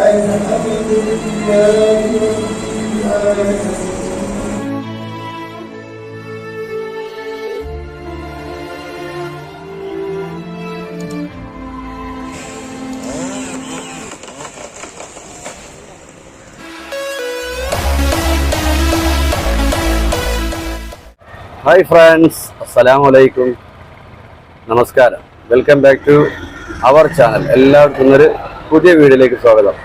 Hi friends, അസ്സലാമു അലൈക്കും, നമസ്കാരം. Welcome back to our channel. എല്ലാവർക്കും ഒരു പുതിയ വീഡിയോയിലേക്ക് സ്വാഗതം.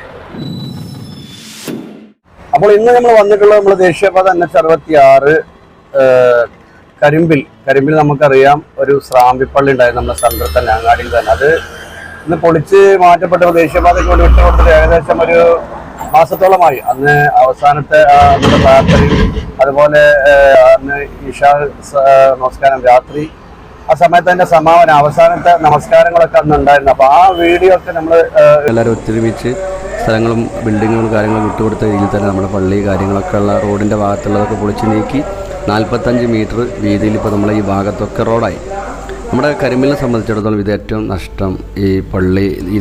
അപ്പോൾ ഇന്ന് നമ്മൾ വന്നിട്ടുള്ളത് നമ്മൾ ദേശീയപാത NH66 കരിമ്പിൽ നമുക്കറിയാം ഒരു സ്രാമ്പിപ്പള്ളി ഉണ്ടായിരുന്നു നമ്മുടെ സെൻറ്ററിൽ തന്നെ, അങ്ങാടിയിൽ തന്നെ. അത് ഇന്ന് പൊളിച്ച് മാറ്റപ്പെട്ട ദേശീയപാതയ്ക്ക് വേണ്ടി വിട്ടുകൊടുത്തിട്ട് ഏകദേശം ഒരു മാസത്തോളമായി. അന്ന് അവസാനത്തെ നമ്മുടെ പ്രാർത്ഥനയും അതുപോലെ അന്ന് ഇഷാ നമസ്കാരം രാത്രി, ആ സമയത്ത് അതിൻ്റെ സമാപനം അവസാനത്തെ നമസ്കാരങ്ങളൊക്കെ അന്ന് ഉണ്ടായിരുന്നു. അപ്പോൾ ആ വീഡിയോ ഒക്കെ നമ്മൾ എല്ലാവരും ഒത്തൊരുമിച്ച് സ്ഥലങ്ങളും ബിൽഡിങ്ങുകളും കാര്യങ്ങളും വിട്ടുകൊടുത്ത രീതിയിൽ തന്നെ നമ്മുടെ പള്ളി കാര്യങ്ങളൊക്കെ ഉള്ള റോഡിൻ്റെ ഭാഗത്തുള്ളതൊക്കെ പൊളിച്ച് നീക്കി 45 മീറ്റർ വീതിയിൽ ഇപ്പോൾ നമ്മളെ ഈ ഭാഗത്തൊക്കെ റോഡായി. നമ്മുടെ കരിമ്പിലിനെ സംബന്ധിച്ചിടത്തോളം ഇത് ഏറ്റവും നഷ്ടം ഈ പള്ളി, ഈ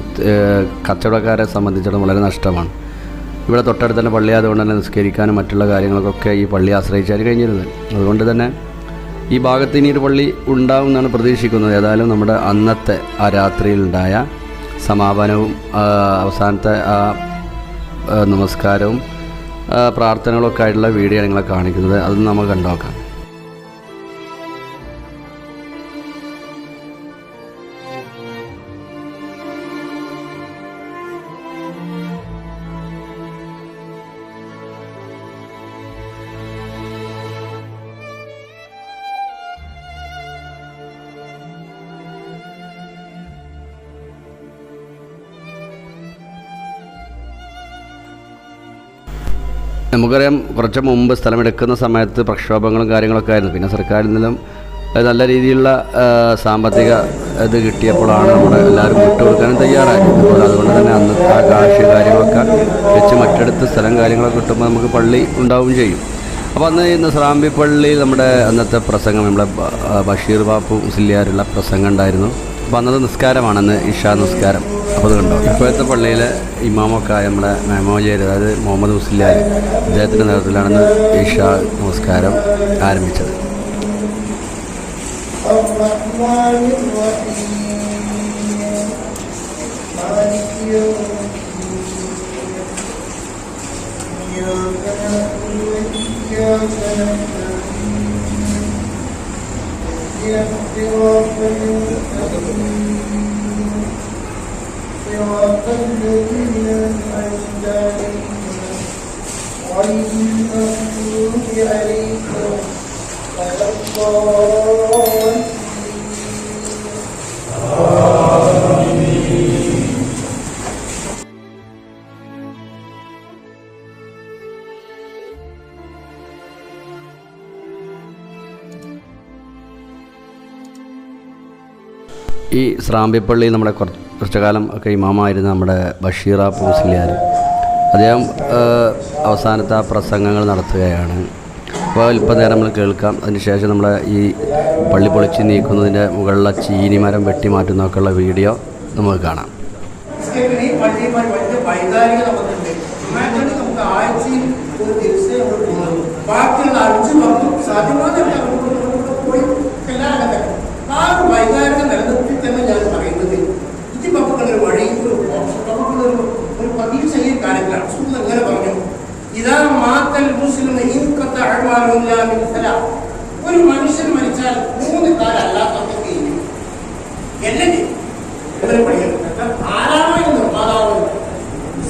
കച്ചവടക്കാരെ സംബന്ധിച്ചിടത്തോളം വളരെ നഷ്ടമാണ്. ഇവിടെ തൊട്ടടുത്ത് തന്നെ പള്ളി ആയതുകൊണ്ട് തന്നെ നിസ്കരിക്കാനും മറ്റുള്ള കാര്യങ്ങൾക്കൊക്കെ ഈ പള്ളി ആശ്രയിച്ചാൽ കഴിഞ്ഞിരുന്നത്. അതുകൊണ്ട് തന്നെ ഈ ഭാഗത്ത് ഇനി ഒരു പള്ളി ഉണ്ടാവും എന്നാണ് പ്രതീക്ഷിക്കുന്നത്. ഏതായാലും നമ്മുടെ അന്നത്തെ ആ രാത്രിയിലുണ്ടായ സമാപനവും അവസാനത്തെ ആ നമസ്കാരവും പ്രാർത്ഥനകളൊക്കെ ആയിട്ടുള്ള വീഡിയോ നിങ്ങളെ കാണിക്കുന്നത്. അതൊന്നും നമുക്ക് കണ്ടുനോക്കാം. നമുക്കറിയാം, കുറച്ച് മുമ്പ് സ്ഥലമെടുക്കുന്ന സമയത്ത് പ്രക്ഷോഭങ്ങളും കാര്യങ്ങളൊക്കെ ആയിരുന്നു. പിന്നെ സർക്കാരിൽ നിന്നും നല്ല രീതിയിലുള്ള സാമ്പത്തിക ഇത് കിട്ടിയപ്പോഴാണ് നമ്മുടെ എല്ലാവരും വിട്ടുകൊടുക്കാനും തയ്യാറായത്. അതുകൊണ്ട് തന്നെ അന്നത്തെ ആ കാശ് കാര്യങ്ങളൊക്കെ വെച്ച് മറ്റടുത്ത് സ്ഥലം കാര്യങ്ങളൊക്കെ കിട്ടുമ്പോൾ നമുക്ക് പള്ളി ഉണ്ടാവുകയും ചെയ്യും. അപ്പോൾ അന്ന് ഇന്ന് സ്രാമ്പിപ്പള്ളി നമ്മുടെ അന്നത്തെ പ്രസംഗം, നമ്മുടെ ബഷീർ ബാപ്പു മുസ്ലിയാരുള്ള പ്രസംഗം ഉണ്ടായിരുന്നു. അപ്പോൾ അന്നത്തെ നിസ്കാരമാണ്, അന്ന് ഇഷാ നിസ്കാരം. അപ്പോൾ അത് കണ്ടോ, ഇപ്പോഴത്തെ പള്ളിയിലെ ഇമാമൊക്കെ ആയ നമ്മുടെ മെമോജേര്, അതായത് മുഹമ്മദ് മുസ്ലിയാർ, അദ്ദേഹത്തിൻ്റെ നേതൃത്വത്തിലാണ് ഇഷാ നമസ്കാരം ആരംഭിച്ചത്. صراط الذين أنعمت عليهم غير المغضوب عليهم ولا الضالين. ഈ സ്രാമ്പിപ്പള്ളി നമ്മുടെ കുറച്ചു കാലം ഒക്കെ ഇമാമായിരുന്നു നമ്മുടെ ബഷീർ ബാപ്പു മുസ്ലിയാർ. അദ്ദേഹം അവസാനത്തെ ആ പ്രസംഗങ്ങൾ നടത്തുകയാണ്. അപ്പോൾ ഇപ്പം നേരം നമ്മൾ കേൾക്കാം. അതിനുശേഷം നമ്മുടെ ഈ പള്ളി പൊളിച്ച് നീക്കുന്നതിൻ്റെ മുകളിലുള്ള ചീനി മരം വെട്ടി മാറ്റുന്നതൊക്കെയുള്ള വീഡിയോ നമുക്ക് കാണാം. അങ്ങനെ പറഞ്ഞു, ഇതാ മാത്തൽ മുസ്ലിം ഒരു മനുഷ്യൻ മരിച്ചാൽ 3 കാലം അല്ലാത്തവർക്ക് അല്ലെങ്കിൽ ആരാണ് നിർമ്മാതാവ്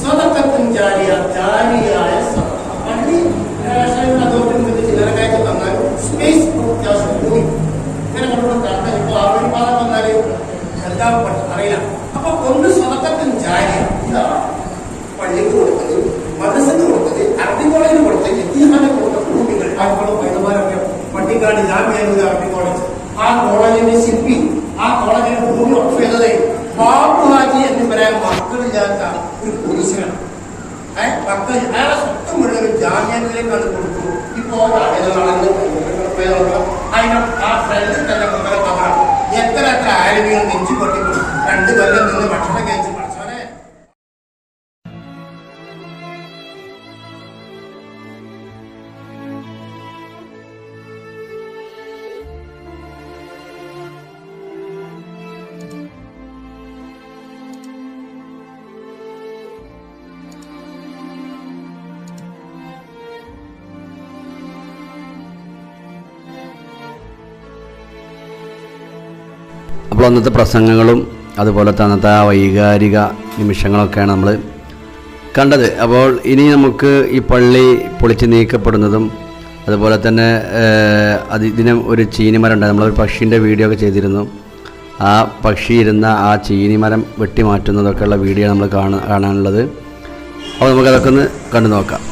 സ്വതക്കത്തും ജാരിയായ പള്ളി അതോറിറ്റി ചിലരക്കാഴ്ച തന്നാലും സ്പേസ് ഭൂമി ഇങ്ങനെ കൊണ്ടുള്ള കണ്ട ഇപ്പോൾ ആവിർഭാഗം വന്നാല് എല്ലാം അറിയില്ല. അപ്പൊ ഒന്ന് സ്വതക്കത്തും ജാരിയ, ഇതാണ് പള്ളിക്ക് കൊടുത്തത്, മദ്രസക്ക് കൊടുത്തത്, അറബി കോളേജിന് കൊടുത്തത്, യതീംഖാനക്ക് കൊടുത്ത ഭൂമികൾ. പൈതമാരൊക്കെ പട്ടിക്കാട് ജാമിഅ അറബി കോളേജ്, ആ കോളേജിന്റെ ശില്പി, ആ കോളേജിന്റെ ഭൂമി ഒപ്പ് ചെയ്തത് ബാബു ഹാജി എന്നിവരെ മക്കളില്ലാത്ത ഒരു പുരുഷനാണ്. മക്കൾ അയാളെ സ്വന്തം മുഴുവൻ ഒരു ജാമ്യത്തിലേക്കാണ് കൊടുത്തു. ഇപ്പോ അതിന്റെ ആ ഫ്രണ്ടിൽ തന്നെ മക്കളെ കവറാണ്. എത്ര ആരോഗ്യം നെഞ്ചു പൊട്ടിക്കും 2 കൊല്ലം നിന്ന് ഭക്ഷണം കഴിച്ച് പഠിച്ചവനെ. അപ്പോൾ അന്നത്തെ പ്രസംഗങ്ങളും അതുപോലെ അന്നത്തെ ആ വൈകാരിക നിമിഷങ്ങളൊക്കെയാണ് നമ്മൾ കണ്ടത്. അപ്പോൾ ഇനി നമുക്ക് ഈ പള്ളി പൊളിച്ച് നീക്കപ്പെടുന്നതും അതുപോലെ തന്നെ ഇതിന് ഒരു ചീനിമരം ഉണ്ട്. നമ്മളൊരു പക്ഷീൻ്റെ വീഡിയോ ഒക്കെ ചെയ്തിരുന്നു. ആ പക്ഷി ഇരുന്ന ആ ചീനിമരം വെട്ടി മാറ്റുന്നതൊക്കെയുള്ള വീഡിയോ നമ്മൾ കാണാനുള്ളത്. അപ്പോൾ നമുക്കതൊക്കെ ഒന്ന് കണ്ടു നോക്കാം.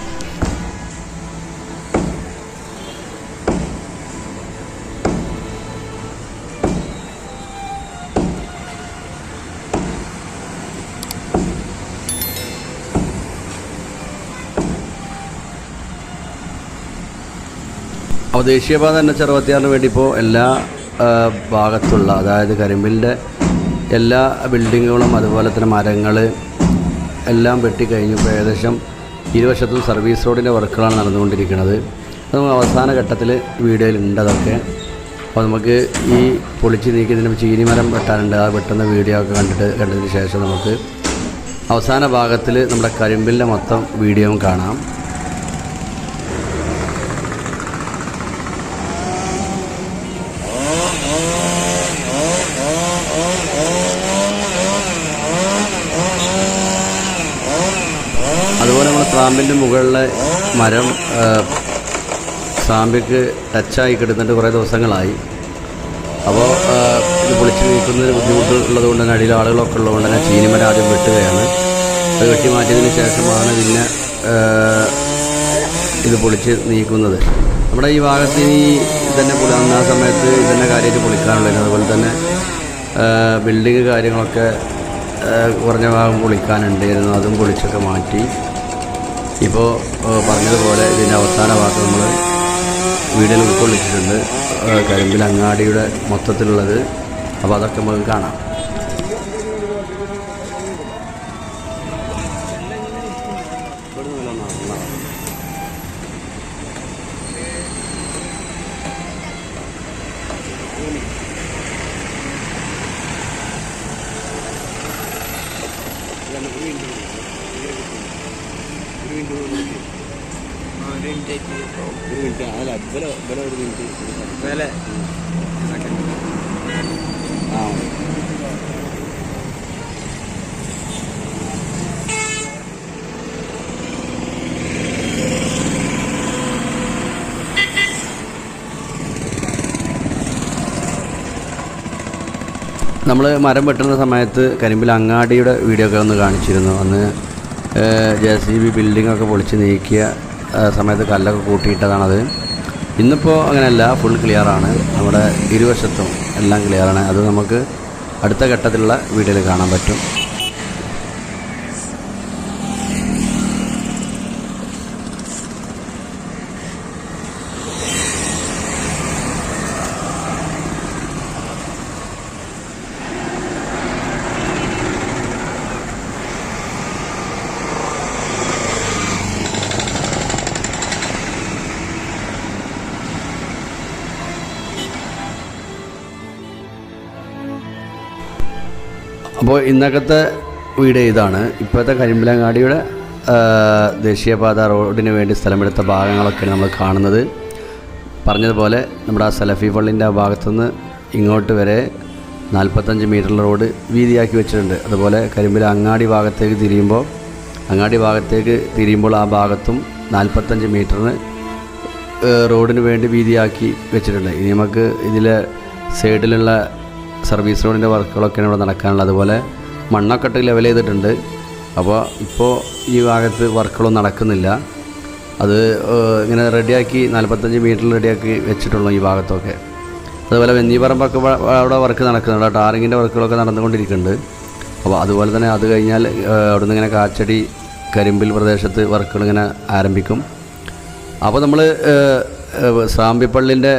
അപ്പോൾ ദേശീയപാത NH-66 വേണ്ടി ഇപ്പോൾ എല്ലാ ഭാഗത്തുള്ള, അതായത് കരിമ്പിലിൻ്റെ എല്ലാ ബിൽഡിങ്ങുകളും അതുപോലെ തന്നെ മരങ്ങൾ എല്ലാം വെട്ടിക്കഴിഞ്ഞു. ഇപ്പോൾ ഏകദേശം ഇരുവശത്തും സർവീസ് റോഡിൻ്റെ വർക്കുകളാണ് നടന്നുകൊണ്ടിരിക്കുന്നത്. അത് നമുക്ക് അവസാന ഘട്ടത്തിൽ വീഡിയോയിലുണ്ട് അതൊക്കെ. അപ്പോൾ നമുക്ക് ഈ പൊളിച്ച് നീക്കിയതിന് ചീനിമരം വെട്ടാനുണ്ട്. ആ വെട്ടുന്ന വീഡിയോ ഒക്കെ കണ്ടതിന് ശേഷം നമുക്ക് അവസാന ഭാഗത്തിൽ നമ്മുടെ കരിമ്പിലിൻ്റെ മൊത്തം വീഡിയോയും കാണാം. അതുപോലെ നമ്മുടെ സ്ലാമ്പിൻ്റെ മുകളിലെ മരം സ്ലാമ്പിക്ക് ടച്ചായി കിടന്നിട്ട് കുറേ ദിവസങ്ങളായി. അപ്പോൾ ഇത് പൊളിച്ച് നീക്കുന്നതിന് ബുദ്ധിമുട്ടുള്ളത് കൊണ്ട് തന്നെ അടിയിൽ ആളുകളൊക്കെ ഉള്ളതുകൊണ്ട് തന്നെ ചീനിമരം ആദ്യം വെട്ടുകയാണ്. അത് വെട്ടി മാറ്റിയതിന് ശേഷമാണ് പിന്നെ ഇത് പൊളിച്ച് നീക്കുന്നത്. നമ്മുടെ ഈ ഭാഗത്ത് ഇനി ഇതന്നെ ആ സമയത്ത് ഇതന്നെ കാര്യമായിട്ട് പൊളിക്കാനുള്ളത്. അതുപോലെ തന്നെ ബിൽഡിങ് കാര്യങ്ങളൊക്കെ കുറഞ്ഞ ഭാഗം പൊളിക്കാനുണ്ടായിരുന്നു. അതും പൊളിച്ചൊക്കെ മാറ്റി. ഇപ്പോൾ പറഞ്ഞതുപോലെ ഇതിൻ്റെ അവസാന ഭാഗത്ത് നമ്മൾ വീഡിയോയിൽ ഉൾക്കൊള്ളിച്ചിട്ടുണ്ട്, കരിമ്പിൽ അങ്ങാടിയുടെ മൊത്തത്തിലുള്ളത്. അപ്പോൾ അതൊക്കെ നമുക്ക് കാണാം. നമ്മൾ മരം വെട്ടുന്ന സമയത്ത് കരിമ്പിൽ അങ്ങാടിയുടെ വീഡിയോ ഒക്കെ ഒന്ന് കാണിച്ചിരുന്നു. അന്ന് JCB ബിൽഡിങ്ങൊക്കെ പൊളിച്ച് നീക്കിയ സമയത്ത് കല്ലൊക്കെ കൂട്ടിയിട്ടതാണത്. ഇന്നിപ്പോൾ അങ്ങനെയല്ല, ഫുൾ ക്ലിയറാണ്. നമ്മുടെ ഇരുവശത്തും എല്ലാം ക്ലിയറാണ്. അത് നമുക്ക് അടുത്ത ഘട്ടത്തിലുള്ള വീഡിയോയിൽ കാണാൻ പറ്റും. അപ്പോൾ ഇന്നത്തെ വീഡിയോ ഇതാണ്. ഇപ്പോഴത്തെ കരിമ്പിലങ്ങാടിയുടെ ദേശീയപാത റോഡിന് വേണ്ടി സ്ഥലമെടുത്ത ഭാഗങ്ങളൊക്കെയാണ് നമ്മൾ കാണുന്നത്. പറഞ്ഞതുപോലെ നമ്മുടെ ആ സലഫി പള്ളിൻ്റെ ആ ഭാഗത്തുനിന്ന് ഇങ്ങോട്ട് വരെ 45 മീറ്റർ റോഡ് വീതിയാക്കി വെച്ചിട്ടുണ്ട്. അതുപോലെ കരിമ്പിൽ അങ്ങാടി ഭാഗത്തേക്ക് തിരിയുമ്പോൾ ആ ഭാഗത്തും 45 മീറ്ററിന് റോഡിന് വേണ്ടി വീതിയാക്കി വെച്ചിട്ടുണ്ട്. ഇനി നമുക്ക് ഇതിലെ സൈഡിലുള്ള സർവീസ് റോഡിൻ്റെ വർക്കുകളൊക്കെയാണ് ഇവിടെ നടക്കാനുള്ളത്. അതുപോലെ മണ്ണൊക്കെ ഇട്ട് ലെവൽ ചെയ്തിട്ടുണ്ട്. അപ്പോൾ ഇപ്പോൾ ഈ ഭാഗത്ത് വർക്കുകളൊന്നും നടക്കുന്നില്ല. അത് ഇങ്ങനെ റെഡിയാക്കി 45 മീറ്ററിൽ റെഡിയാക്കി വെച്ചിട്ടുള്ളൂ ഈ ഭാഗത്തൊക്കെ. അതുപോലെ വെന്നിപ്പറമ്പൊക്കെ അവിടെ വർക്ക് നടക്കുന്നുണ്ട്. ടാറിങ്ങിൻ്റെ വർക്കുകളൊക്കെ നടന്നുകൊണ്ടിരിക്കുന്നുണ്ട്. അപ്പോൾ അതുപോലെ തന്നെ അത് കഴിഞ്ഞാൽ അവിടെ നിന്ന് ഇങ്ങനെ കാച്ചടി കരിമ്പിൽ പ്രദേശത്ത് വർക്കുകൾ ഇങ്ങനെ ആരംഭിക്കും. അപ്പോൾ നമ്മൾ സ്രാമ്പിപ്പള്ളിൻ്റെ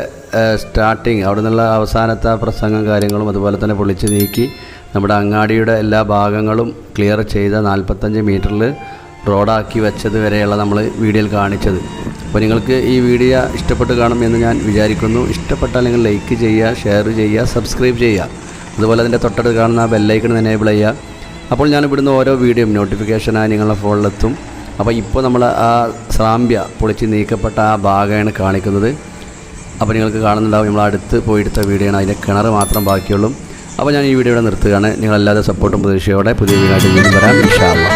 സ്റ്റാർട്ടിങ് അവിടെ നിന്നുള്ള അവസാനത്തെ പ്രസംഗം കാര്യങ്ങളും അതുപോലെ തന്നെ പൊളിച്ച് നീക്കി നമ്മുടെ അങ്ങാടിയുടെ എല്ലാ ഭാഗങ്ങളും ക്ലിയർ ചെയ്ത 45 മീറ്ററിൽ റോഡാക്കി വെച്ചത് വരെയുള്ള നമ്മൾ വീഡിയോയിൽ കാണിച്ചത്. അപ്പോൾ നിങ്ങൾക്ക് ഈ വീഡിയോ ഇഷ്ടപ്പെട്ട് കാണുമെന്ന് ഞാൻ വിചാരിക്കുന്നു. ഇഷ്ടപ്പെട്ടാൽ നിങ്ങൾ ലൈക്ക് ചെയ്യുക, ഷെയർ ചെയ്യുക, സബ്സ്ക്രൈബ് ചെയ്യുക. അതുപോലെ അതിൻ്റെ തൊട്ടടുത്ത് കാണുന്ന ബെല്ലൈക്കൺ എനേബിൾ ചെയ്യുക. അപ്പോൾ ഞാൻ ഇവിടുന്ന് ഓരോ വീഡിയോയും നോട്ടിഫിക്കേഷനായി നിങ്ങളുടെ ഫോണിലെത്തും. അപ്പോൾ ഇപ്പോൾ നമ്മൾ ആ സ്രാമ്പ്യ പൊളിച്ച് നീക്കപ്പെട്ട ആ ഭാഗമാണ് കാണിക്കുന്നത്. അപ്പോൾ നിങ്ങൾക്ക് കാണുന്നുണ്ടാവും, നമ്മൾ അടുത്ത് പോയെടുത്ത വീഡിയോ ആണ്. അതിൻ്റെ കിണർ മാത്രം ബാക്കിയുള്ളൂ. അപ്പോൾ ഞാൻ ഈ വീഡിയോ ഇവിടെ നിർത്തുകയാണ്. നിങ്ങളല്ലാതെ സപ്പോർട്ടും പ്രതീക്ഷയോടെ പുതിയ വീഡിയോ വീണ്ടും വരാം ഇൻഷാ അല്ലാഹ്.